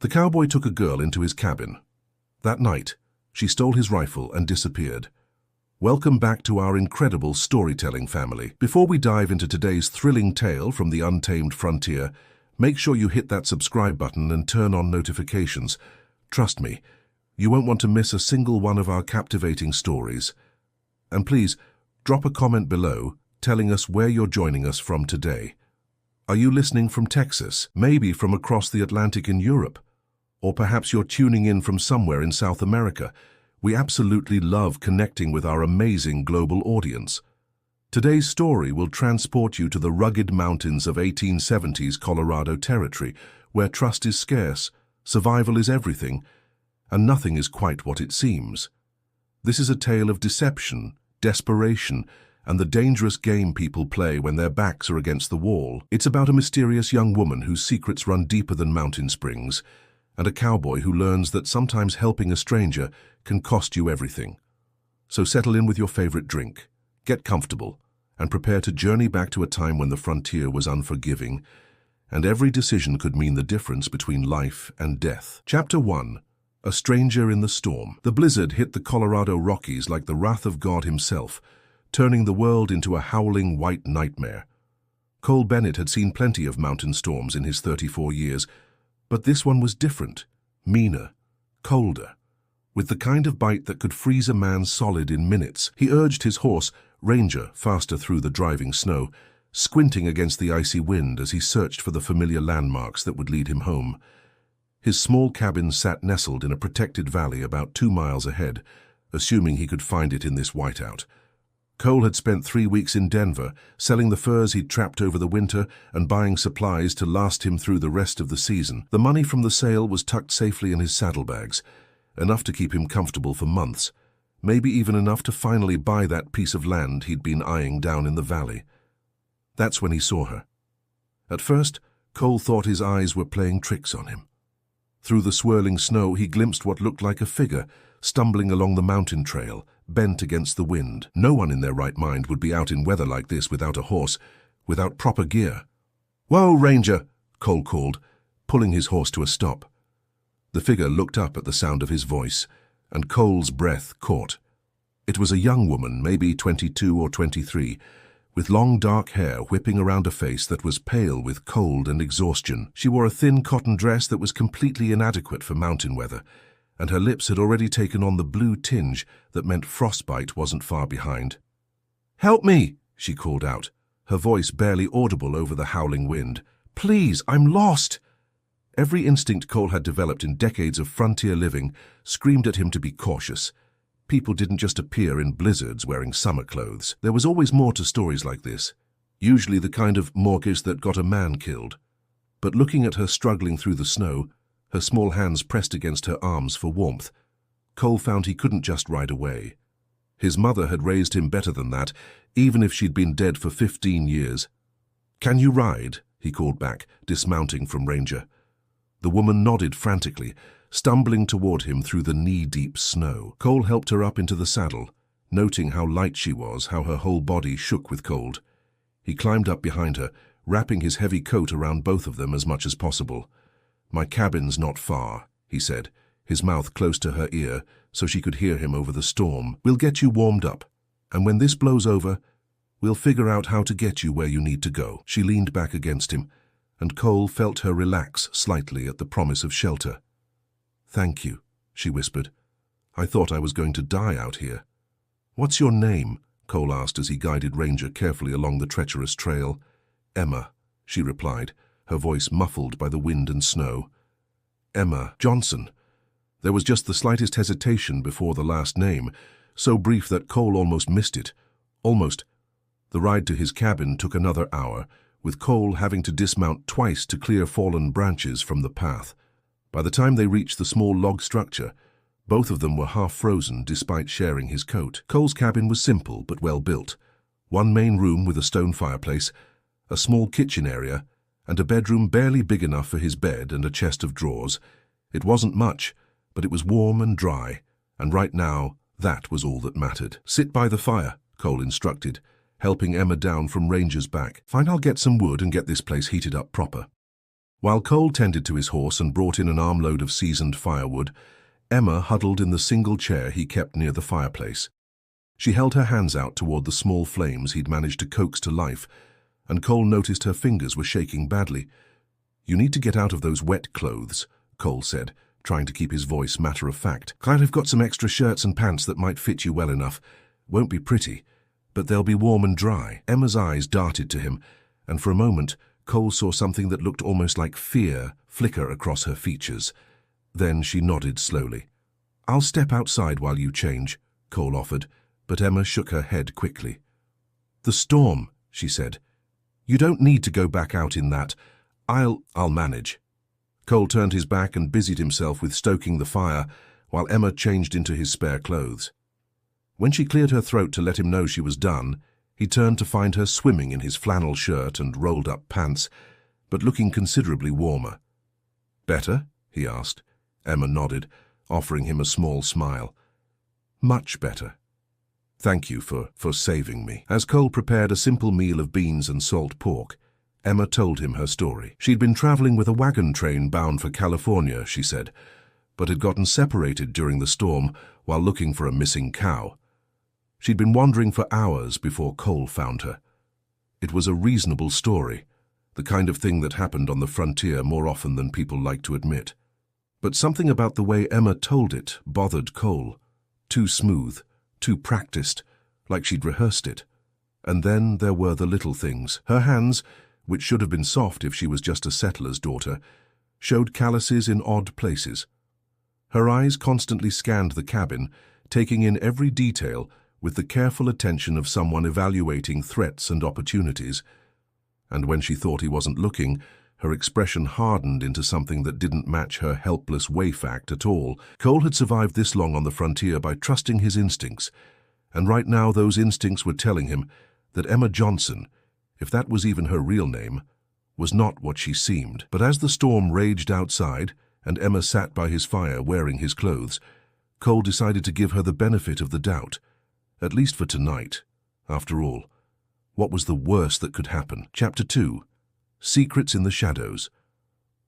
The cowboy took a girl into his cabin. That night, she stole his rifle and disappeared. Welcome back to our incredible storytelling family. Before we dive into today's thrilling tale from the untamed frontier, make sure you hit that subscribe button and turn on notifications. Trust me, you won't want to miss a single one of our captivating stories. And please, drop a comment below telling us where you're joining us from today. Are you listening from Texas? Maybe from across the Atlantic in Europe? Or perhaps you're tuning in from somewhere in South America? We absolutely love connecting with our amazing global audience. Today's story will transport you to the rugged mountains of 1870s Colorado territory, where trust is scarce, survival is everything, and nothing is quite what it seems. This is a tale of deception, desperation, and the dangerous game people play when their backs are against the wall. It's about a mysterious young woman whose secrets run deeper than mountain springs, and a cowboy who learns that sometimes helping a stranger can cost you everything. So settle in with your favorite drink, get comfortable, and prepare to journey back to a time when the frontier was unforgiving, and every decision could mean the difference between life and death. Chapter 1. A Stranger in the Storm. The blizzard hit the Colorado Rockies like the wrath of God himself, turning the world into a howling white nightmare. Cole Bennett had seen plenty of mountain storms in his 34 years, but this one was different, meaner, colder, with the kind of bite that could freeze a man solid in minutes. He urged his horse, Ranger, faster through the driving snow, squinting against the icy wind as he searched for the familiar landmarks that would lead him home. His small cabin sat nestled in a protected valley about 2 miles ahead, assuming he could find it in this whiteout. Cole had spent 3 weeks in Denver, selling the furs he'd trapped over the winter and buying supplies to last him through the rest of the season. The money from the sale was tucked safely in his saddlebags, enough to keep him comfortable for months, maybe even enough to finally buy that piece of land he'd been eyeing down in the valley. That's when he saw her. At first, Cole thought his eyes were playing tricks on him. Through the swirling snow, he glimpsed what looked like a figure, stumbling along the mountain trail, bent against the wind. No one in their right mind would be out in weather like this without a horse, without proper gear. "Whoa, Ranger!" Cole called, pulling his horse to a stop. The figure looked up at the sound of his voice, and Cole's breath caught. It was a young woman, maybe 22 or 23, with long dark hair whipping around a face that was pale with cold and exhaustion. She wore a thin cotton dress that was completely inadequate for mountain weather, and her lips had already taken on the blue tinge that meant frostbite wasn't far behind. "Help me!" she called out, her voice barely audible over the howling wind. "Please, I'm lost!" Every instinct Cole had developed in decades of frontier living screamed at him to be cautious. People didn't just appear in blizzards wearing summer clothes. There was always more to stories like this, usually the kind of mortgage that got a man killed. But looking at her struggling through the snow, her small hands pressed against her arms for warmth, Cole found he couldn't just ride away. His mother had raised him better than that, even if she'd been dead for 15 years. "Can you ride?" he called back, dismounting from Ranger. The woman nodded frantically, stumbling toward him through the knee-deep snow. Cole helped her up into the saddle, noting how light she was, how her whole body shook with cold. He climbed up behind her, wrapping his heavy coat around both of them as much as possible. "My cabin's not far," he said, his mouth close to her ear so she could hear him over the storm. "We'll get you warmed up, and when this blows over, we'll figure out how to get you where you need to go." She leaned back against him, and Cole felt her relax slightly at the promise of shelter. "Thank you," she whispered. "I thought I was going to die out here." "What's your name?" Cole asked as he guided Ranger carefully along the treacherous trail. "Emma," she replied, her voice muffled by the wind and snow. "Emma Johnson." There was just the slightest hesitation before the last name, so brief that Cole almost missed it. Almost. The ride to his cabin took another hour, with Cole having to dismount twice to clear fallen branches from the path. By the time they reached the small log structure, both of them were half frozen despite sharing his coat. Cole's cabin was simple but well built. One main room with a stone fireplace, a small kitchen area, and a bedroom barely big enough for his bed and a chest of drawers. It wasn't much, but it was warm and dry, and right now, that was all that mattered. "Sit by the fire," Cole instructed, helping Emma down from Ranger's back. "Fine, I'll get some wood and get this place heated up proper." While Cole tended to his horse and brought in an armload of seasoned firewood, Emma huddled in the single chair he kept near the fireplace. She held her hands out toward the small flames he'd managed to coax to life, and Cole noticed her fingers were shaking badly. "You need to get out of those wet clothes," Cole said, trying to keep his voice matter-of-fact. "Glad I've got some extra shirts and pants that might fit you well enough. Won't be pretty, but they'll be warm and dry." Emma's eyes darted to him, and for a moment Cole saw something that looked almost like fear flicker across her features. Then she nodded slowly. "I'll step outside while you change," Cole offered, but Emma shook her head quickly. "The storm," she said. "You don't need to go back out in that. I'll manage." Cole turned his back and busied himself with stoking the fire, while Emma changed into his spare clothes. When she cleared her throat to let him know she was done, he turned to find her swimming in his flannel shirt and rolled-up pants, but looking considerably warmer. "Better?" he asked. Emma nodded, offering him a small smile. "Much better. Thank you for saving me." As Cole prepared a simple meal of beans and salt pork, Emma told him her story. She'd been traveling with a wagon train bound for California, she said, but had gotten separated during the storm while looking for a missing cow. She'd been wandering for hours before Cole found her. It was a reasonable story, the kind of thing that happened on the frontier more often than people like to admit. But something about the way Emma told it bothered Cole. Too smooth, too practiced, like she'd rehearsed it. And then there were the little things. Her hands, which should have been soft if she was just a settler's daughter, showed calluses in odd places. Her eyes constantly scanned the cabin, taking in every detail with the careful attention of someone evaluating threats and opportunities. And when she thought he wasn't looking, her expression hardened into something that didn't match her helpless waif act at all. Cole had survived this long on the frontier by trusting his instincts, and right now those instincts were telling him that Emma Johnson, if that was even her real name, was not what she seemed. But as the storm raged outside, and Emma sat by his fire wearing his clothes, Cole decided to give her the benefit of the doubt, at least for tonight. After all, what was the worst that could happen? Chapter 2. Secrets in the Shadows.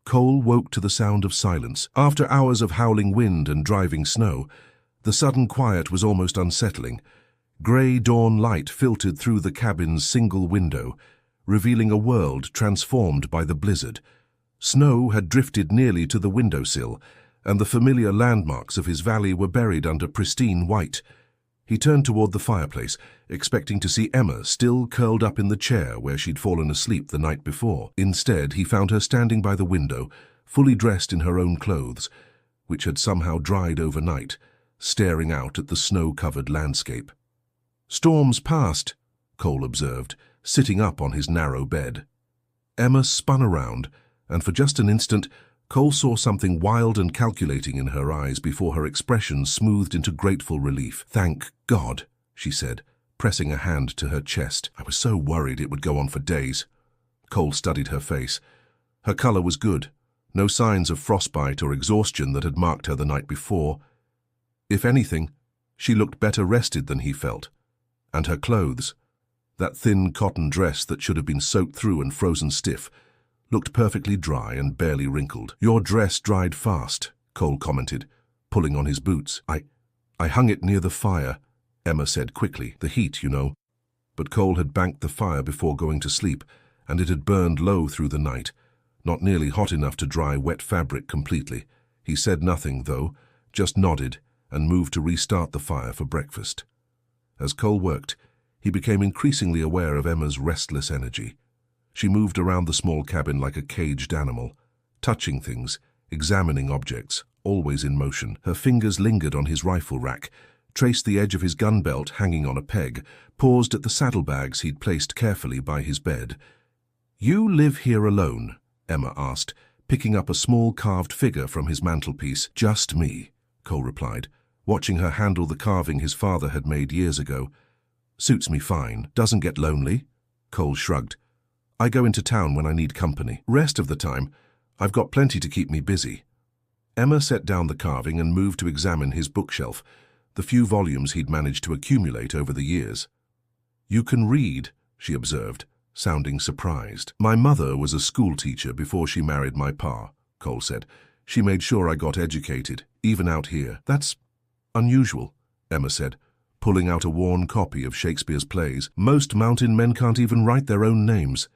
Cole woke to the sound of silence. After hours of howling wind and driving snow, the sudden quiet was almost unsettling. Grey dawn light filtered through the cabin's single window, revealing a world transformed by the blizzard. Snow had drifted nearly to the windowsill, and the familiar landmarks of his valley were buried under pristine white. He turned toward the fireplace, expecting to see Emma still curled up in the chair where she'd fallen asleep the night before. Instead, he found her standing by the window, fully dressed in her own clothes, which had somehow dried overnight, staring out at the snow-covered landscape. "Storm's past," Cole observed, sitting up on his narrow bed. Emma spun around, and for just an instant, Cole saw something wild and calculating in her eyes before her expression smoothed into grateful relief. "Thank God," she said, pressing a hand to her chest. "I was so worried it would go on for days." Cole studied her face. Her color was good, no signs of frostbite or exhaustion that had marked her the night before. If anything, she looked better rested than he felt. And her clothes, that thin cotton dress that should have been soaked through and frozen stiff, looked perfectly dry and barely wrinkled. "Your dress dried fast," Cole commented, pulling on his boots. I hung it near the fire," Emma said quickly. "The heat, you know." But Cole had banked the fire before going to sleep, and it had burned low through the night, not nearly hot enough to dry wet fabric completely. He said nothing, though, just nodded and moved to restart the fire for breakfast. As Cole worked, he became increasingly aware of Emma's restless energy. She moved around the small cabin like a caged animal, touching things, examining objects, always in motion. Her fingers lingered on his rifle rack, traced the edge of his gun belt hanging on a peg, paused at the saddlebags he'd placed carefully by his bed. "You live here alone?" Emma asked, picking up a small carved figure from his mantelpiece. "Just me," Cole replied, watching her handle the carving his father had made years ago. "Suits me fine. Doesn't get lonely?" Cole shrugged. "I go into town when I need company. Rest of the time, I've got plenty to keep me busy." Emma set down the carving and moved to examine his bookshelf, the few volumes he'd managed to accumulate over the years. "You can read," she observed, sounding surprised. "My mother was a school teacher before she married my pa," Cole said. "She made sure I got educated, even out here." "That's unusual," Emma said, pulling out a worn copy of Shakespeare's plays. "Most mountain men can't even write their own names."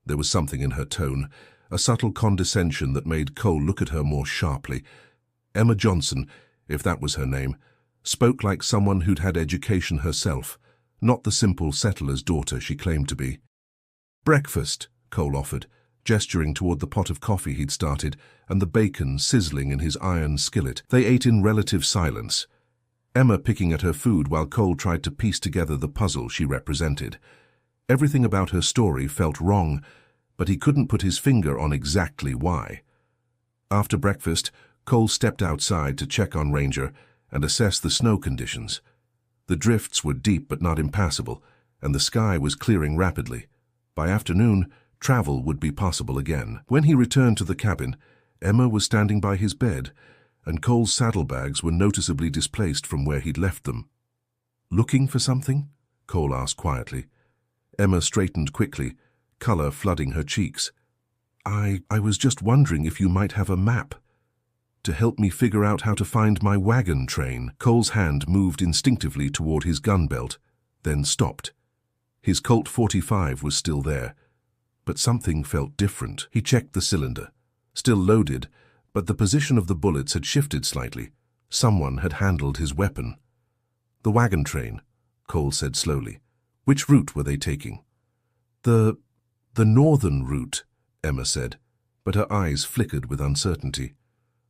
There was something in her tone, a subtle condescension that made Cole look at her more sharply. Emma Johnson, if that was her name, spoke like someone who'd had education herself, not the simple settler's daughter she claimed to be. "Breakfast," Cole offered, gesturing toward the pot of coffee he'd started and the bacon sizzling in his iron skillet. They ate in relative silence, Emma picking at her food while Cole tried to piece together the puzzle she represented. Everything about her story felt wrong, but he couldn't put his finger on exactly why. After breakfast, Cole stepped outside to check on Ranger and assess the snow conditions. The drifts were deep but not impassable, and the sky was clearing rapidly. By afternoon, travel would be possible again. When he returned to the cabin, Emma was standing by his bed, and Cole's saddlebags were noticeably displaced from where he'd left them. "Looking for something?" Cole asked quietly. Emma straightened quickly, color flooding her cheeks. I was just wondering if you might have a map to help me figure out how to find my wagon train." Cole's hand moved instinctively toward his gun belt, then stopped. His Colt 45 was still there, but something felt different. He checked the cylinder. Still loaded, but the position of the bullets had shifted slightly. Someone had handled his weapon. "The wagon train," Cole said slowly. "Which route were they taking?" The northern route," Emma said, but her eyes flickered with uncertainty.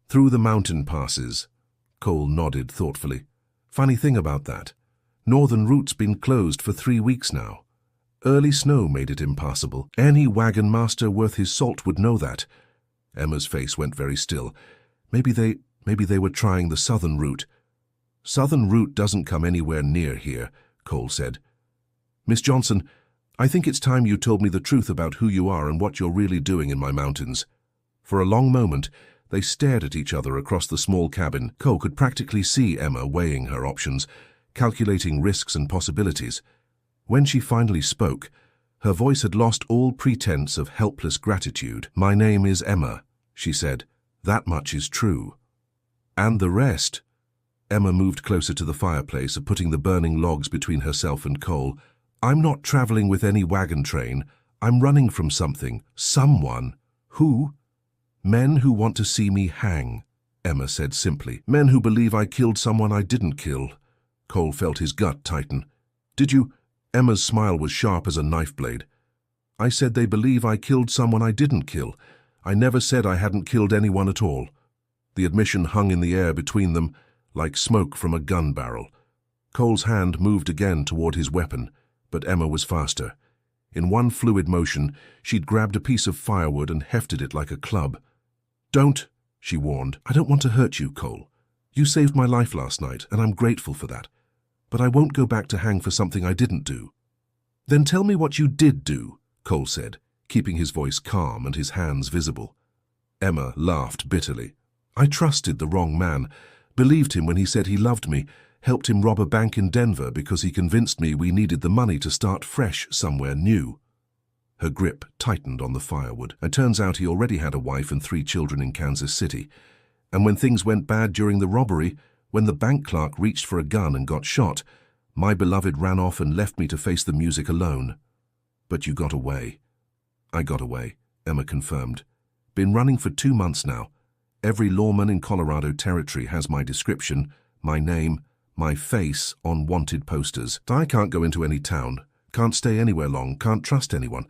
"Through the mountain passes." Cole nodded thoughtfully. "Funny thing about that. Northern route's been closed for 3 weeks now. Early snow made it impassable. Any wagon master worth his salt would know that." Emma's face went very still. Maybe they were trying the southern route." "Southern route doesn't come anywhere near here," Cole said. "Miss Johnson, I think it's time you told me the truth about who you are and what you're really doing in my mountains." For a long moment, they stared at each other across the small cabin. Cole could practically see Emma weighing her options, calculating risks and possibilities. When she finally spoke, her voice had lost all pretense of helpless gratitude. "My name is Emma," she said. "That much is true. And the rest." Emma moved closer to the fireplace, putting the burning logs between herself and Cole. "I'm not traveling with any wagon train. I'm running from something. Someone." "Who?" "Men who want to see me hang," Emma said simply. "Men who believe I killed someone I didn't kill." Cole felt his gut tighten. "Did you?" Emma's smile was sharp as a knife blade. "I said they believe I killed someone I didn't kill. I never said I hadn't killed anyone at all." The admission hung in the air between them, like smoke from a gun barrel. Cole's hand moved again toward his weapon, but Emma was faster. In one fluid motion, she'd grabbed a piece of firewood and hefted it like a club. "Don't," she warned. "I don't want to hurt you, Cole. You saved my life last night, and I'm grateful for that. But I won't go back to hang for something I didn't do." "Then tell me what you did do," Cole said, keeping his voice calm and his hands visible. Emma laughed bitterly. "I trusted the wrong man, believed him when he said he loved me, helped him rob a bank in Denver because he convinced me we needed the money to start fresh somewhere new." Her grip tightened on the firewood. "It turns out he already had a wife and 3 children in Kansas City. And when things went bad during the robbery, when the bank clerk reached for a gun and got shot, my beloved ran off and left me to face the music alone. But you got away." "I got away," Emma confirmed. "Been running for 2 months now. Every lawman in Colorado Territory has my description, my name, my face on wanted posters. I can't go into any town, can't stay anywhere long, can't trust anyone."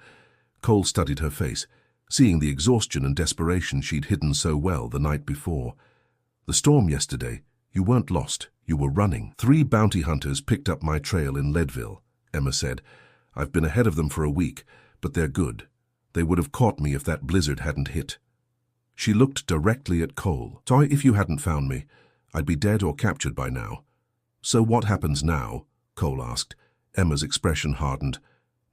Cole studied her face, seeing the exhaustion and desperation she'd hidden so well the night before. "The storm yesterday, you weren't lost, you were running. 3 bounty hunters picked up my trail in Leadville," Emma said. "I've been ahead of them for a week, but they're good. They would have caught me if that blizzard hadn't hit." She looked directly at Cole. "Sorry if you hadn't found me. I'd be dead or captured by now." "So what happens now?" Cole asked. Emma's expression hardened.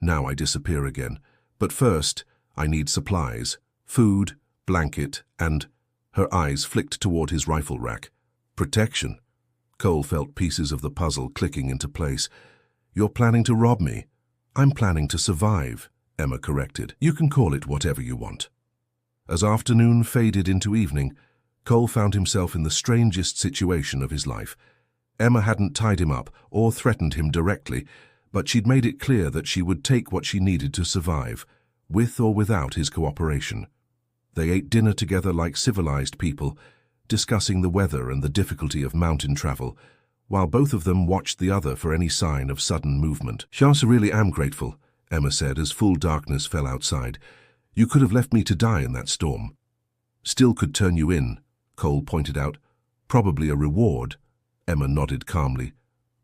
"Now I disappear again. But first, I need supplies. Food, blanket, and..." Her eyes flicked toward his rifle rack. "Protection." Cole felt pieces of the puzzle clicking into place. "You're planning to rob me?" "I'm planning to survive," Emma corrected. You can call it whatever you want. As afternoon faded into evening, Cole found himself in the strangest situation of his life. Emma hadn't tied him up or threatened him directly, but she'd made it clear that she would take what she needed to survive, with or without his cooperation. They ate dinner together like civilized people, discussing the weather and the difficulty of mountain travel, while both of them watched the other for any sign of sudden movement. "I really am grateful," Emma said as full darkness fell outside. "You could have left me to die in that storm." "Still could turn you in," Cole pointed out. "Probably a reward." Emma nodded calmly.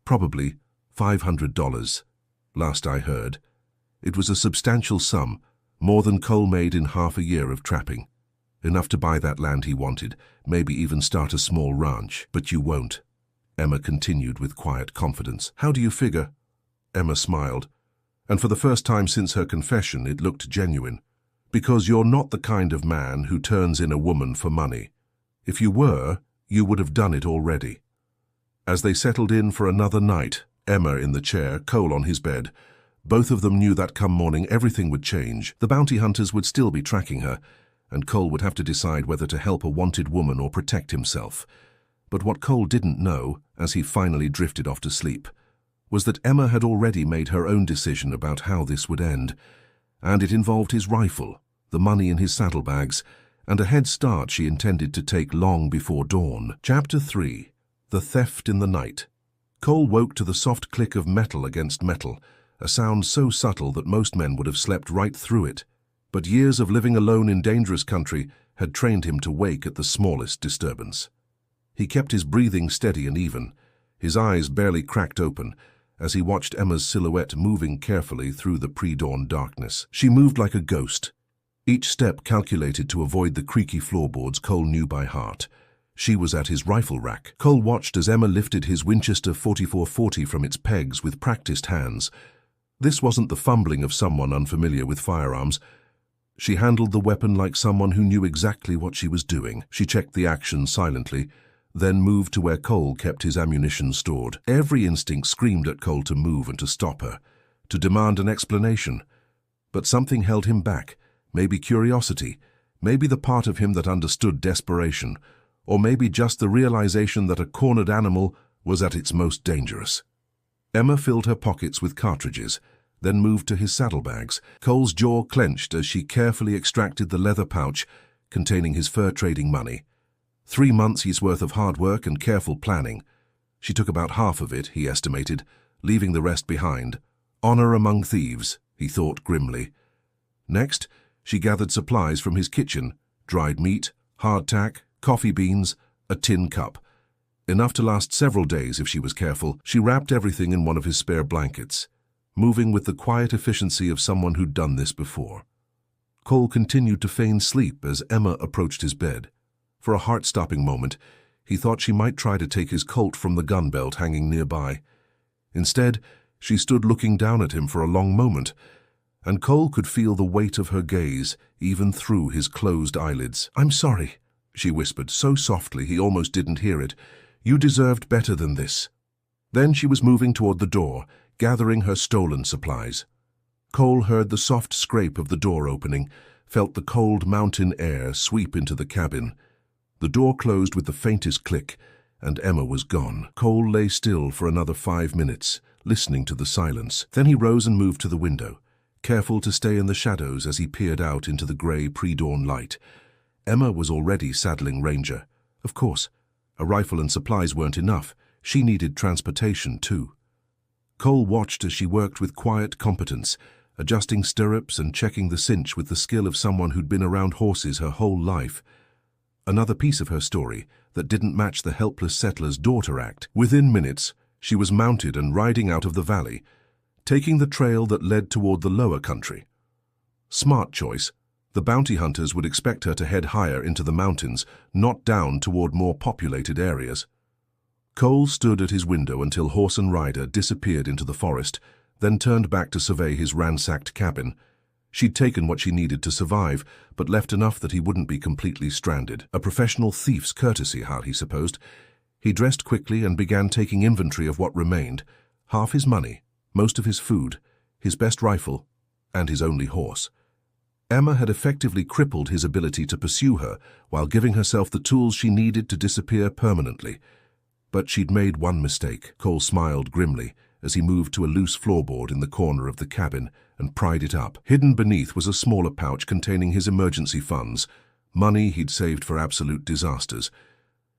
"Probably $500, last I heard." It was a substantial sum, more than Cole made in half a year of trapping. Enough to buy that land he wanted, maybe even start a small ranch. "But you won't," Emma continued with quiet confidence. "How do you figure?" Emma smiled, and for the first time since her confession it looked genuine. "Because you're not the kind of man who turns in a woman for money. If you were, you would have done it already." As they settled in for another night, Emma in the chair, Cole on his bed, both of them knew that come morning everything would change. The bounty hunters would still be tracking her, and Cole would have to decide whether to help a wanted woman or protect himself. But what Cole didn't know, as he finally drifted off to sleep, was that Emma had already made her own decision about how this would end, and it involved his rifle, the money in his saddlebags, and a head start she intended to take long before dawn. Chapter 3. The Theft in the Night. Cole woke to the soft click of metal against metal, a sound so subtle that most men would have slept right through it. But years of living alone in dangerous country had trained him to wake at the smallest disturbance. He kept his breathing steady and even, his eyes barely cracked open, as he watched Emma's silhouette moving carefully through the pre-dawn darkness. She moved like a ghost, each step calculated to avoid the creaky floorboards Cole knew by heart. She was at his rifle rack. Cole watched as Emma lifted his Winchester 4440 from its pegs with practiced hands. This wasn't the fumbling of someone unfamiliar with firearms. She handled the weapon like someone who knew exactly what she was doing. She checked the action silently, then moved to where Cole kept his ammunition stored. Every instinct screamed at Cole to move and to stop her, to demand an explanation. But something held him back, maybe curiosity, maybe the part of him that understood desperation, or maybe just the realization that a cornered animal was at its most dangerous. Emma filled her pockets with cartridges, then moved to his saddlebags. Cole's jaw clenched as she carefully extracted the leather pouch containing his fur-trading money. 3 months' worth of hard work and careful planning. She took about half of it, he estimated, leaving the rest behind. Honor among thieves, he thought grimly. Next, she gathered supplies from his kitchen: dried meat, hardtack, coffee beans, a tin cup. Enough to last several days if she was careful. She wrapped everything in one of his spare blankets, moving with the quiet efficiency of someone who'd done this before. Cole continued to feign sleep as Emma approached his bed. For a heart-stopping moment, he thought she might try to take his Colt from the gun belt hanging nearby. Instead, she stood looking down at him for a long moment, and Cole could feel the weight of her gaze even through his closed eyelids. "I'm sorry," she whispered, so softly he almost didn't hear it. "You deserved better than this." Then she was moving toward the door, gathering her stolen supplies. Cole heard the soft scrape of the door opening, felt the cold mountain air sweep into the cabin. The door closed with the faintest click, and Emma was gone. Cole lay still for another 5 minutes, listening to the silence. Then he rose and moved to the window, careful to stay in the shadows as he peered out into the gray pre-dawn light. Emma was already saddling Ranger. Of course, a rifle and supplies weren't enough. She needed transportation, too. Cole watched as she worked with quiet competence, adjusting stirrups and checking the cinch with the skill of someone who'd been around horses her whole life. Another piece of her story that didn't match the helpless settler's daughter act. Within minutes, she was mounted and riding out of the valley, taking the trail that led toward the lower country. Smart choice. The bounty hunters would expect her to head higher into the mountains, not down toward more populated areas. Cole stood at his window until horse and rider disappeared into the forest, then turned back to survey his ransacked cabin. She'd taken what she needed to survive, but left enough that he wouldn't be completely stranded. A professional thief's courtesy, how he supposed. He dressed quickly and began taking inventory of what remained. Half his money, most of his food, his best rifle, and his only horse. Emma had effectively crippled his ability to pursue her while giving herself the tools she needed to disappear permanently. But she'd made one mistake. Cole smiled grimly as he moved to a loose floorboard in the corner of the cabin and pried it up. Hidden beneath was a smaller pouch containing his emergency funds, money he'd saved for absolute disasters.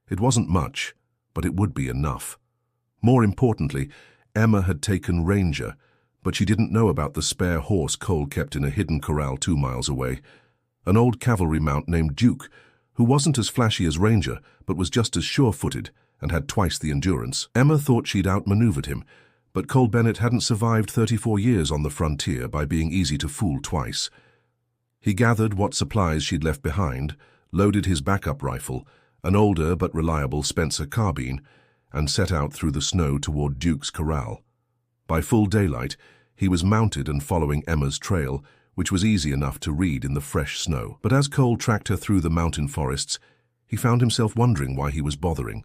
It wasn't much, but it would be enough. More importantly, Emma had taken Ranger, but she didn't know about the spare horse Cole kept in a hidden corral 2 miles away. An old cavalry mount named Duke, who wasn't as flashy as Ranger, but was just as sure-footed and had twice the endurance. Emma thought she'd outmaneuvered him, but Cole Bennett hadn't survived 34 years on the frontier by being easy to fool twice. He gathered what supplies she'd left behind, loaded his backup rifle, an older but reliable Spencer carbine, and set out through the snow toward Duke's corral. By full daylight, he was mounted and following Emma's trail, which was easy enough to read in the fresh snow. But as Cole tracked her through the mountain forests, he found himself wondering why he was bothering.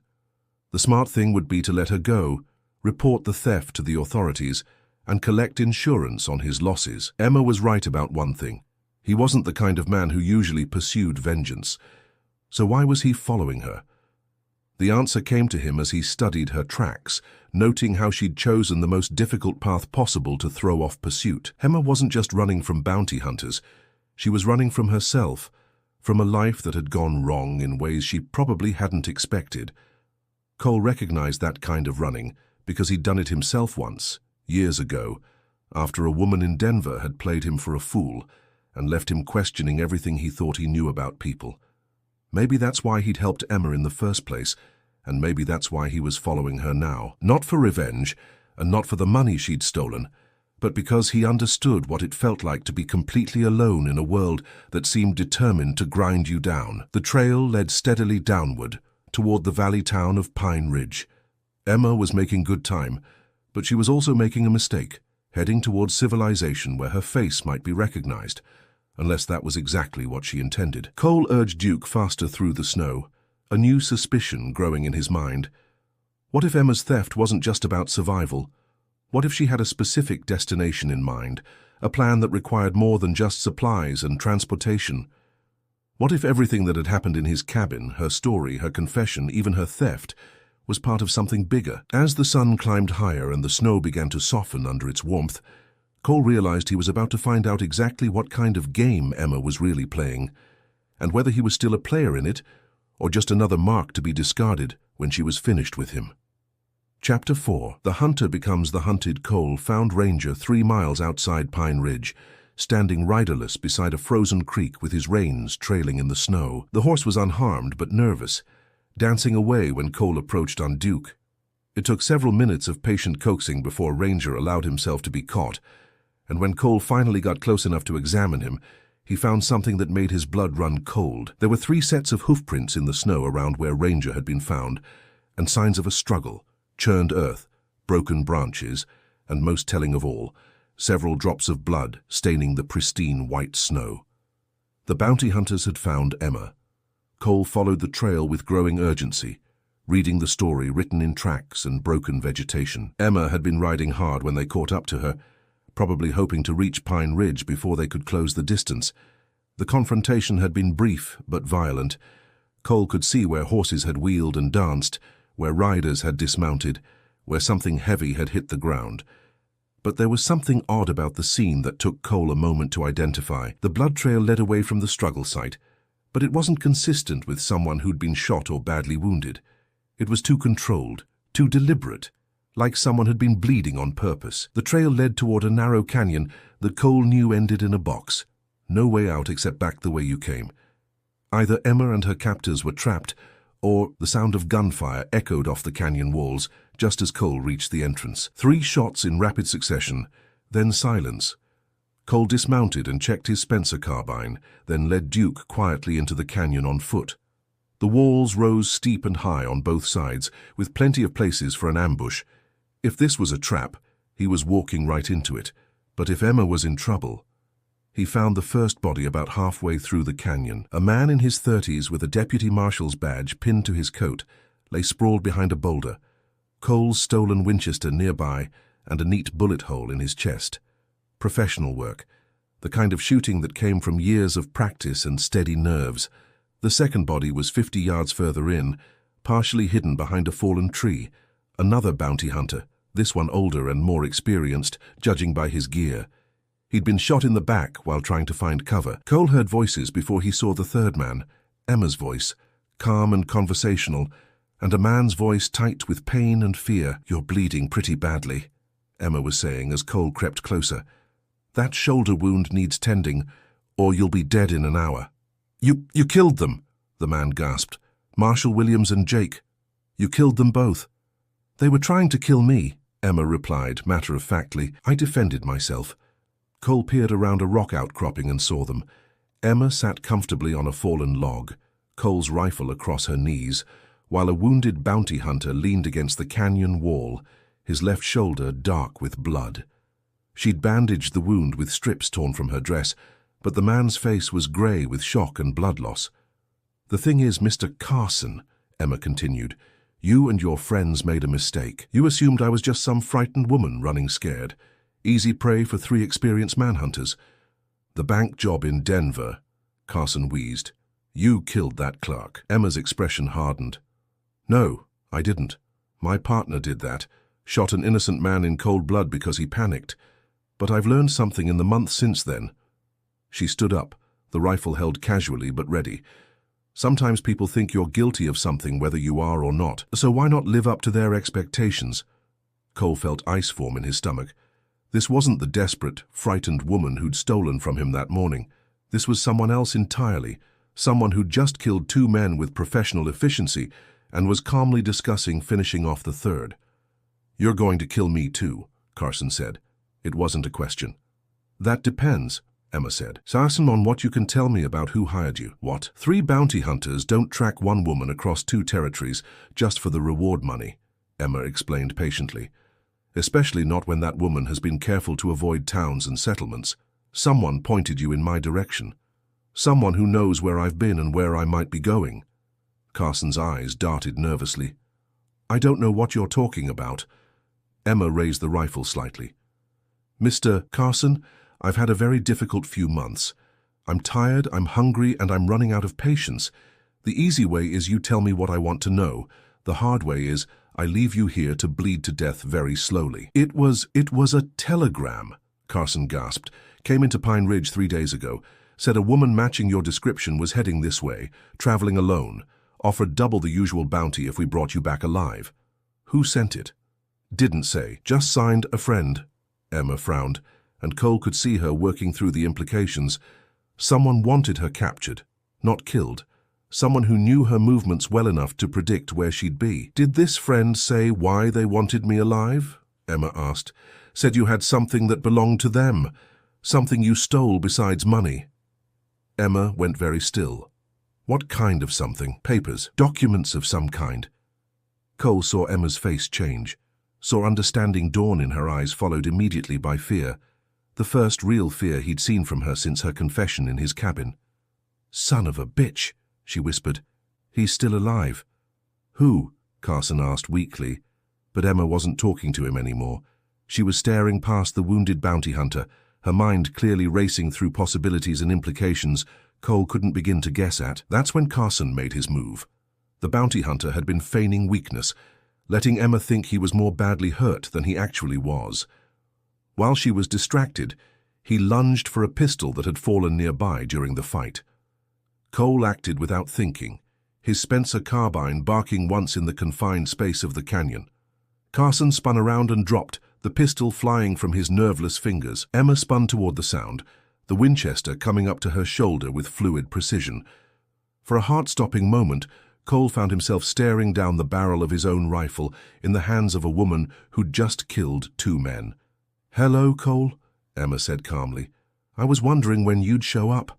The smart thing would be to let her go, report the theft to the authorities, and collect insurance on his losses. Emma was right about one thing. He wasn't the kind of man who usually pursued vengeance. So why was he following her? The answer came to him as he studied her tracks, noting how she'd chosen the most difficult path possible to throw off pursuit. Emma wasn't just running from bounty hunters. She was running from herself, from a life that had gone wrong in ways she probably hadn't expected. Cole recognized that kind of running because he'd done it himself once, years ago, after a woman in Denver had played him for a fool and left him questioning everything he thought he knew about people. Maybe that's why he'd helped Emma in the first place, and maybe that's why he was following her now. Not for revenge, and not for the money she'd stolen, but because he understood what it felt like to be completely alone in a world that seemed determined to grind you down. The trail led steadily downward, toward the valley town of Pine Ridge. Emma was making good time, but she was also making a mistake, heading towards civilization where her face might be recognized, unless that was exactly what she intended. Cole urged Duke faster through the snow, a new suspicion growing in his mind. What if Emma's theft wasn't just about survival? What if she had a specific destination in mind, a plan that required more than just supplies and transportation? What if everything that had happened in his cabin, her story, her confession, even her theft, was part of something bigger? As the sun climbed higher and the snow began to soften under its warmth, Cole realized he was about to find out exactly what kind of game Emma was really playing, and whether he was still a player in it, or just another mark to be discarded when she was finished with him. Chapter 4. The hunter becomes the hunted. Cole found Ranger 3 miles outside Pine Ridge, standing riderless beside a frozen creek with his reins trailing in the snow. The horse was unharmed but nervous, dancing away when Cole approached on Duke. It took several minutes of patient coaxing before Ranger allowed himself to be caught, and when Cole finally got close enough to examine him, he found something that made his blood run cold. There were 3 sets of hoofprints in the snow around where Ranger had been found, and signs of a struggle: churned earth, broken branches, and most telling of all, several drops of blood staining the pristine white snow. The bounty hunters had found Emma. Cole followed the trail with growing urgency, reading the story written in tracks and broken vegetation. Emma had been riding hard when they caught up to her, probably hoping to reach Pine Ridge before they could close the distance. The confrontation had been brief but violent. Cole could see where horses had wheeled and danced, where riders had dismounted, where something heavy had hit the ground. But there was something odd about the scene that took Cole a moment to identify. The blood trail led away from the struggle site, but it wasn't consistent with someone who'd been shot or badly wounded. It was too controlled, too deliberate, like someone had been bleeding on purpose. The trail led toward a narrow canyon that Cole knew ended in a box. No way out except back the way you came. Either Emma and her captors were trapped, or the sound of gunfire echoed off the canyon walls just as Cole reached the entrance. 3 shots in rapid succession, then silence. Cole dismounted and checked his Spencer carbine, then led Duke quietly into the canyon on foot. The walls rose steep and high on both sides, with plenty of places for an ambush. If this was a trap, he was walking right into it. But if Emma was in trouble... He found the first body about halfway through the canyon. A man in his 30s with a deputy marshal's badge pinned to his coat lay sprawled behind a boulder, Cole's stolen Winchester nearby and a neat bullet hole in his chest. Professional work, the kind of shooting that came from years of practice and steady nerves. The second body was 50 yards further in, partially hidden behind a fallen tree. Another bounty hunter, this one older and more experienced, judging by his gear. He'd been shot in the back while trying to find cover. Cole heard voices before he saw the third man, Emma's voice, calm and conversational, and a man's voice tight with pain and fear. "You're bleeding pretty badly," Emma was saying as Cole crept closer. "That shoulder wound needs tending, or you'll be dead in an hour." You killed them," the man gasped. "Marshall Williams and Jake. You killed them both." "They were trying to kill me," Emma replied, matter-of-factly. "I defended myself." Cole peered around a rock outcropping and saw them. Emma sat comfortably on a fallen log, Cole's rifle across her knees, while a wounded bounty hunter leaned against the canyon wall, his left shoulder dark with blood. She'd bandaged the wound with strips torn from her dress, but the man's face was grey with shock and blood loss. "The thing is, Mr. Carson," Emma continued, "you and your friends made a mistake. You assumed I was just some frightened woman running scared. Easy prey for 3 experienced manhunters. The bank job in Denver," Carson wheezed. "You killed that clerk." Emma's expression hardened. "No, I didn't. My partner did that. Shot an innocent man in cold blood because he panicked. But I've learned something in the months since then." She stood up, the rifle held casually but ready. "Sometimes people think you're guilty of something whether you are or not, so why not live up to their expectations?" Cole felt ice form in his stomach. This wasn't the desperate, frightened woman who'd stolen from him that morning. This was someone else entirely, someone who'd just killed 2 men with professional efficiency and was calmly discussing finishing off the third. "You're going to kill me too," Carson said. It wasn't a question. "That depends," Emma said. "Sarson, on what you can tell me about who hired you." "What? 3 bounty hunters don't track one woman across 2 territories just for the reward money," Emma explained patiently. "Especially not when that woman has been careful to avoid towns and settlements. Someone pointed you in my direction. Someone who knows where I've been and where I might be going." Carson's eyes darted nervously. "I don't know what you're talking about." Emma raised the rifle slightly. "Mr. Carson, I've had a very difficult few months. I'm tired, I'm hungry, and I'm running out of patience. The easy way is you tell me what I want to know. The hard way is I leave you here to bleed to death very slowly." It was a telegram," Carson gasped. "Came into Pine Ridge 3 days ago. Said a woman matching your description was heading this way, traveling alone. Offered double the usual bounty if we brought you back alive." "Who sent it?" "Didn't say. Just signed a friend." Emma frowned, and Cole could see her working through the implications. Someone wanted her captured, not killed. Someone who knew her movements well enough to predict where she'd be. "Did this friend say why they wanted me alive?" Emma asked. "Said you had something that belonged to them, something you stole besides money." Emma went very still. "What kind of something?" "Papers, documents of some kind." Cole saw Emma's face change, saw understanding dawn in her eyes, followed immediately by fear. The first real fear he'd seen from her since her confession in his cabin. "Son of a bitch," she whispered. "He's still alive." "Who?" Carson asked weakly, but Emma wasn't talking to him anymore. She was staring past the wounded bounty hunter, her mind clearly racing through possibilities and implications Cole couldn't begin to guess at. That's when Carson made his move. The bounty hunter had been feigning weakness, letting Emma think he was more badly hurt than he actually was. While she was distracted, he lunged for a pistol that had fallen nearby during the fight. Cole acted without thinking, his Spencer carbine barking once in the confined space of the canyon. Carson spun around and dropped, the pistol flying from his nerveless fingers. Emma spun toward the sound, the Winchester coming up to her shoulder with fluid precision. For a heart-stopping moment, Cole found himself staring down the barrel of his own rifle in the hands of a woman who'd just killed 2 men. "Hello, Cole," Emma said calmly. "I was wondering when you'd show up."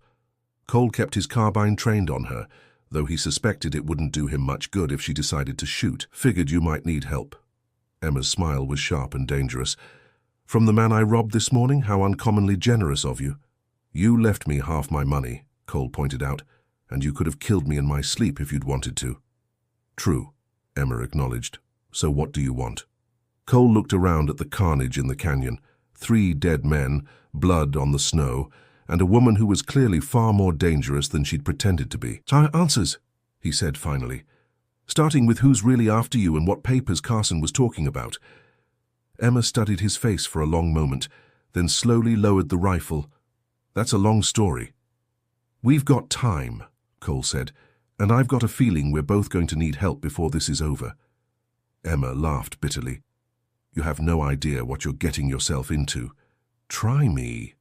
Cole kept his carbine trained on her, though he suspected it wouldn't do him much good if she decided to shoot. "Figured you might need help." Emma's smile was sharp and dangerous. "From the man I robbed this morning? How uncommonly generous of you." "You left me half my money," Cole pointed out, "and you could have killed me in my sleep if you'd wanted to." "True," Emma acknowledged. "So what do you want?" Cole looked around at the carnage in the canyon. 3 dead men, blood on the snow, and a woman who was clearly far more dangerous than she'd pretended to be. "Answers," he said finally. "Starting with who's really after you and what papers Carson was talking about." Emma studied his face for a long moment, then slowly lowered the rifle. "That's a long story." "We've got time," Cole said, "and I've got a feeling we're both going to need help before this is over." Emma laughed bitterly. "You have no idea what you're getting yourself into. Try me."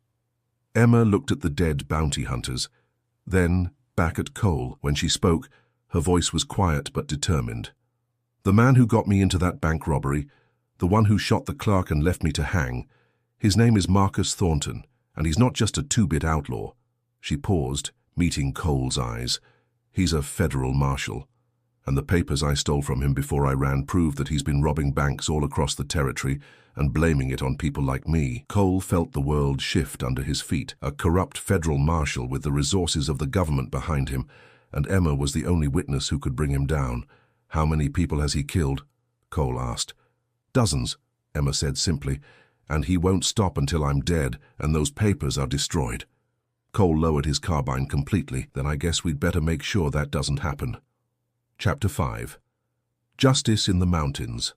Emma looked at the dead bounty hunters, then back at Cole. When she spoke, her voice was quiet but determined. "The man who got me into that bank robbery, the one who shot the clerk and left me to hang, his name is Marcus Thornton, and he's not just a two-bit outlaw." She paused, meeting Cole's eyes. "He's a federal marshal, and the papers I stole from him before I ran prove that he's been robbing banks all across the territory and blaming it on people like me." Cole felt the world shift under his feet. A corrupt federal marshal with the resources of the government behind him, and Emma was the only witness who could bring him down. "How many people has he killed?" Cole asked. "Dozens," Emma said simply, "and he won't stop until I'm dead and those papers are destroyed." Cole lowered his carbine completely. "Then I guess we'd better make sure that doesn't happen." Chapter 5. Justice in the Mountains.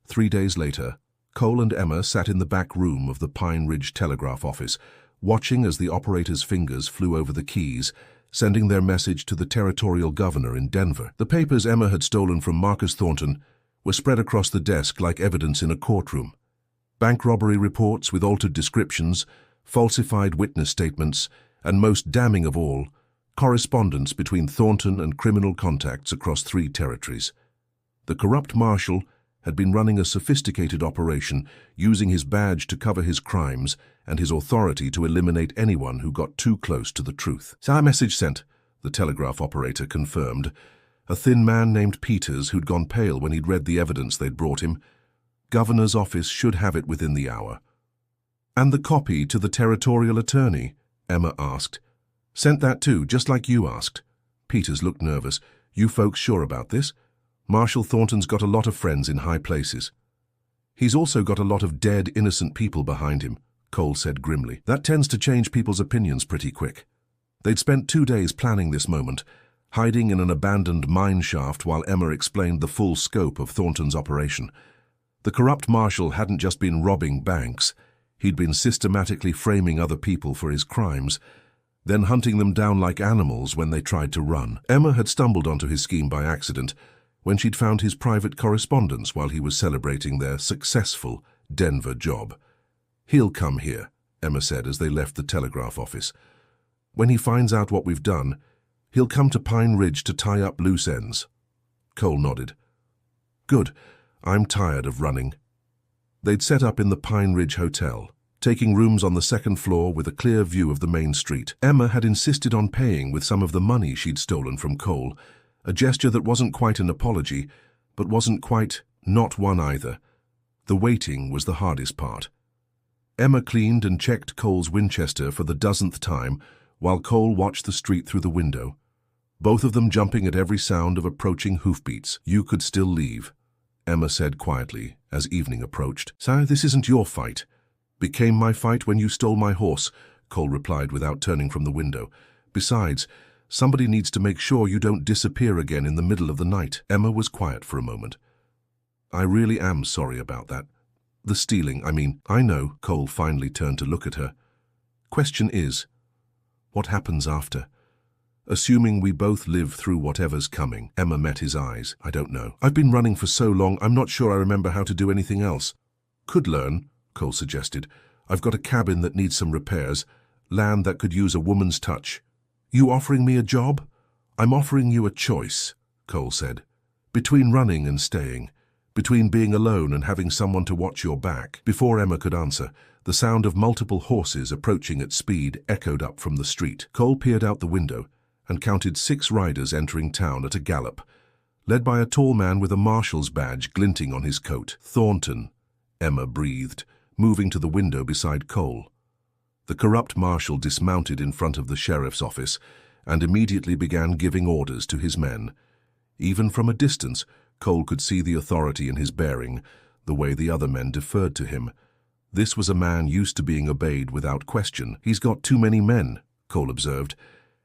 3 days later, Cole and Emma sat in the back room of the Pine Ridge Telegraph office, watching as the operator's fingers flew over the keys, sending their message to the territorial governor in Denver. The papers Emma had stolen from Marcus Thornton were spread across the desk like evidence in a courtroom. Bank robbery reports with altered descriptions, falsified witness statements, and most damning of all, correspondence between Thornton and criminal contacts across 3 territories. The corrupt marshal had been running a sophisticated operation, using his badge to cover his crimes and his authority to eliminate anyone who got too close to the truth. "Our message sent," the telegraph operator confirmed. A thin man named Peters who'd gone pale when he'd read the evidence they'd brought him. "Governor's office should have it within the hour." "And the copy to the territorial attorney?" Emma asked. "Sent that too, just like you asked." Peters looked nervous. "You folks sure about this? Marshal Thornton's got a lot of friends in high places." "He's also got a lot of dead, innocent people behind him," Cole said grimly. "That tends to change people's opinions pretty quick." They'd spent 2 days planning this moment, hiding in an abandoned mine shaft while Emma explained the full scope of Thornton's operation. The corrupt marshal hadn't just been robbing banks. He'd been systematically framing other people for his crimes, then hunting them down like animals when they tried to run. Emma had stumbled onto his scheme by accident when she'd found his private correspondence while he was celebrating their successful Denver job. "He'll come here," Emma said as they left the telegraph office. "When he finds out what we've done, he'll come to Pine Ridge to tie up loose ends." Cole nodded. "Good. I'm tired of running." They'd set up in the Pine Ridge Hotel, taking rooms on the 2nd floor with a clear view of the main street. Emma had insisted on paying with some of the money she'd stolen from Cole, a gesture that wasn't quite an apology, but wasn't quite not one either. The waiting was the hardest part. Emma cleaned and checked Cole's Winchester for the dozenth time while Cole watched the street through the window, both of them jumping at every sound of approaching hoofbeats. "You could still leave," Emma said quietly as evening approached. "Sire, this isn't your fight." "Became my fight when you stole my horse," Cole replied without turning from the window. "Besides, somebody needs to make sure you don't disappear again in the middle of the night." Emma was quiet for a moment. "I really am sorry about that. The stealing, I mean." "I know." Cole finally turned to look at her. "Question is, what happens after? Assuming we both live through whatever's coming." Emma met his eyes. "I don't know. I've been running for so long, I'm not sure I remember how to do anything else." "Could learn," Cole suggested. "I've got a cabin that needs some repairs, land that could use a woman's touch." "You offering me a job?" "I'm offering you a choice," Cole said. "Between running and staying. Between being alone and having someone to watch your back." Before Emma could answer, the sound of multiple horses approaching at speed echoed up from the street. Cole peered out the window and counted 6 riders entering town at a gallop, led by a tall man with a marshal's badge glinting on his coat. "Thornton," Emma breathed, moving to the window beside Cole. The corrupt marshal dismounted in front of the sheriff's office and immediately began giving orders to his men. Even from a distance, Cole could see the authority in his bearing, the way the other men deferred to him. This was a man used to being obeyed without question. "He's got too many men," Cole observed.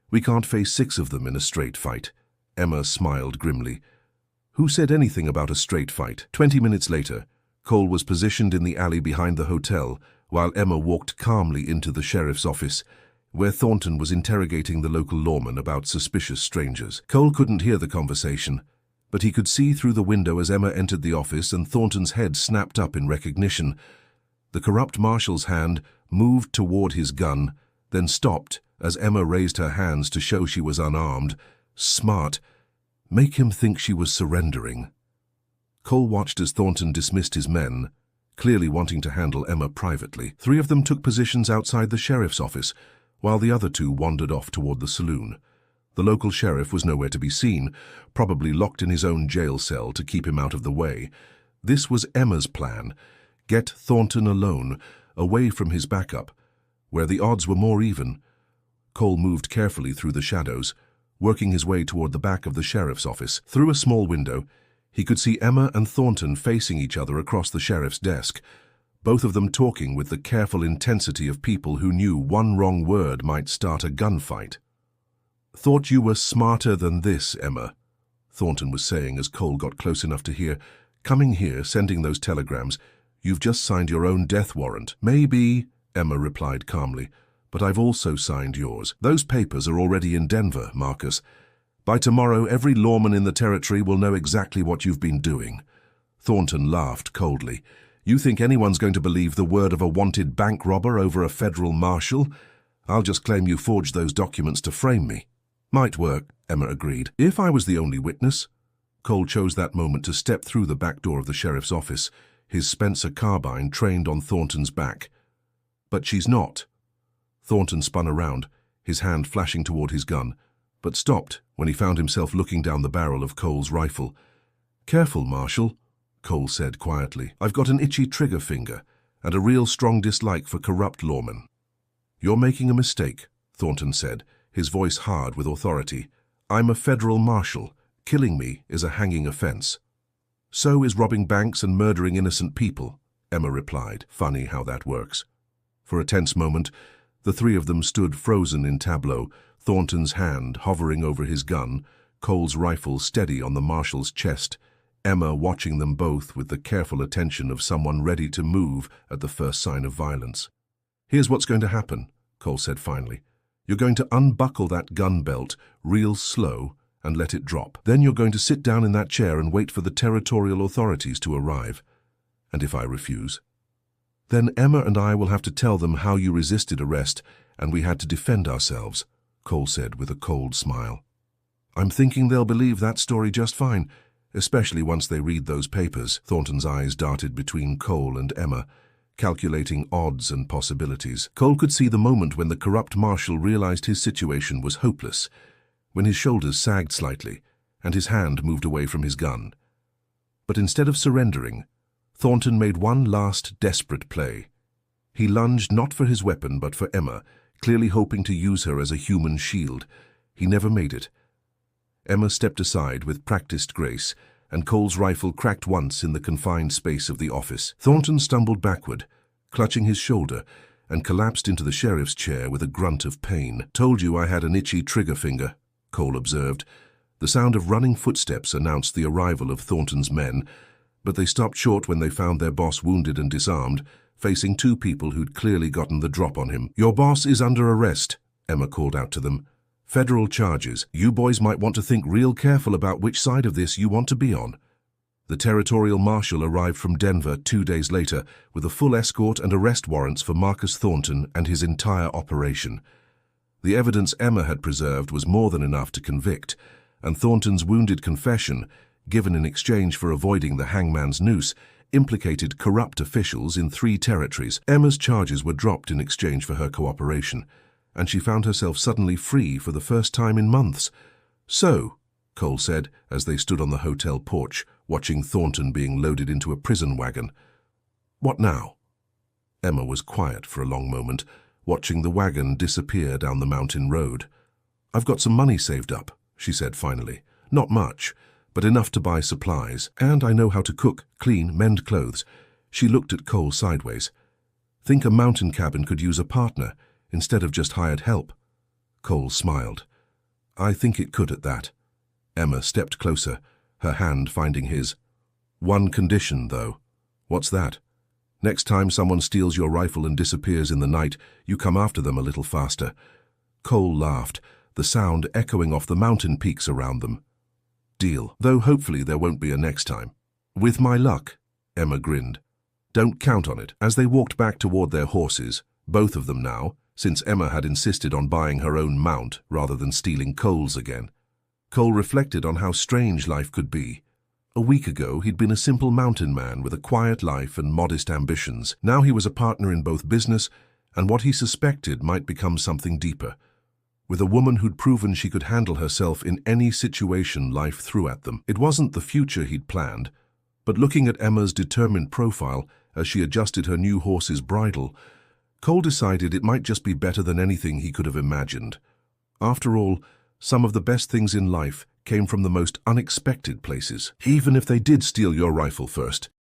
"We can't face 6 of them in a straight fight." Emma smiled grimly. "Who said anything about a straight fight?" 20 minutes later, Cole was positioned in the alley behind the hotel, while Emma walked calmly into the sheriff's office, where Thornton was interrogating the local lawman about suspicious strangers. Cole couldn't hear the conversation, but he could see through the window as Emma entered the office, and Thornton's head snapped up in recognition. The corrupt marshal's hand moved toward his gun, then stopped as Emma raised her hands to show she was unarmed. Smart. Make him think she was surrendering. Cole watched as Thornton dismissed his men, clearly wanting to handle Emma privately. 3 of them took positions outside the sheriff's office, while the other 2 wandered off toward the saloon. The local sheriff was nowhere to be seen, probably locked in his own jail cell to keep him out of the way. This was Emma's plan. Get Thornton alone, away from his backup, where the odds were more even. Cole moved carefully through the shadows, working his way toward the back of the sheriff's office. Through a small window, he could see Emma and Thornton facing each other across the sheriff's desk, both of them talking with the careful intensity of people who knew one wrong word might start a gunfight. "Thought you were smarter than this, Emma," Thornton was saying as Cole got close enough to hear. "Coming here, sending those telegrams. You've just signed your own death warrant." "Maybe," Emma replied calmly, "but I've also signed yours. Those papers are already in Denver, Marcus. By tomorrow, every lawman in the territory will know exactly what you've been doing." Thornton laughed coldly. "You think anyone's going to believe the word of a wanted bank robber over a federal marshal? I'll just claim you forged those documents to frame me." "Might work," Emma agreed. "If I was the only witness." Cole chose that moment to step through the back door of the sheriff's office, his Spencer carbine trained on Thornton's back. "But she's not." Thornton spun around, his hand flashing toward his gun, but stopped when he found himself looking down the barrel of Cole's rifle. "Careful, Marshal," Cole said quietly. "I've got an itchy trigger finger and a real strong dislike for corrupt lawmen." "You're making a mistake," Thornton said, his voice hard with authority. "I'm a federal marshal. Killing me is a hanging offense." "So is robbing banks and murdering innocent people," Emma replied. "Funny how that works." For a tense moment, the 3 of them stood frozen in tableau, Thornton's hand hovering over his gun, Cole's rifle steady on the marshal's chest, Emma watching them both with the careful attention of someone ready to move at the first sign of violence. "Here's what's going to happen," Cole said finally. "You're going to unbuckle that gun belt real slow and let it drop. Then you're going to sit down in that chair and wait for the territorial authorities to arrive. And if I refuse, then Emma and I will have to tell them how you resisted arrest and we had to defend ourselves," Cole said with a cold smile. "I'm thinking they'll believe that story just fine, especially once they read those papers." Thornton's eyes darted between Cole and Emma, calculating odds and possibilities. Cole could see the moment when the corrupt marshal realized his situation was hopeless, when his shoulders sagged slightly and his hand moved away from his gun. But instead of surrendering, Thornton made one last desperate play. He lunged not for his weapon but for Emma, clearly hoping to use her as a human shield. He never made it. Emma stepped aside with practiced grace, and Cole's rifle cracked once in the confined space of the office. Thornton stumbled backward, clutching his shoulder, and collapsed into the sheriff's chair with a grunt of pain. "Told you I had an itchy trigger finger," Cole observed. The sound of running footsteps announced the arrival of Thornton's men, but they stopped short when they found their boss wounded and disarmed, facing 2 people who'd clearly gotten the drop on him. "Your boss is under arrest," Emma called out to them. "Federal charges. You boys might want to think real careful about which side of this you want to be on." The territorial marshal arrived from Denver 2 days later with a full escort and arrest warrants for Marcus Thornton and his entire operation. The evidence Emma had preserved was more than enough to convict, and Thornton's wounded confession, given in exchange for avoiding the hangman's noose, implicated corrupt officials in 3 territories. Emma's charges were dropped in exchange for her cooperation, and she found herself suddenly free for the first time in months. "So," Cole said as they stood on the hotel porch, watching Thornton being loaded into a prison wagon. "What now?" Emma was quiet for a long moment, watching the wagon disappear down the mountain road. "I've got some money saved up," she said finally. "Not much, but enough to buy supplies, and I know how to cook, clean, mend clothes." She looked at Cole sideways. "Think a mountain cabin could use a partner, instead of just hired help." Cole smiled. I think it could at that. Emma stepped closer, her hand finding his. One condition, though. What's that? Next time someone steals your rifle and disappears in the night, you come after them a little faster. Cole laughed, the sound echoing off the mountain peaks around them. Deal, though hopefully there won't be a next time. With my luck, Emma grinned. Don't count on it. As they walked back toward their horses, both of them now, since Emma had insisted on buying her own mount rather than stealing Cole's again. Cole reflected on how strange life could be. A week ago, he'd been a simple mountain man with a quiet life and modest ambitions. Now he was a partner in both business and what he suspected might become something deeper. With a woman who'd proven she could handle herself in any situation life threw at them. It wasn't the future he'd planned, but looking at Emma's determined profile as she adjusted her new horse's bridle, Cole decided it might just be better than anything he could have imagined. After all, some of the best things in life came from the most unexpected places. Even if they did steal your rifle first,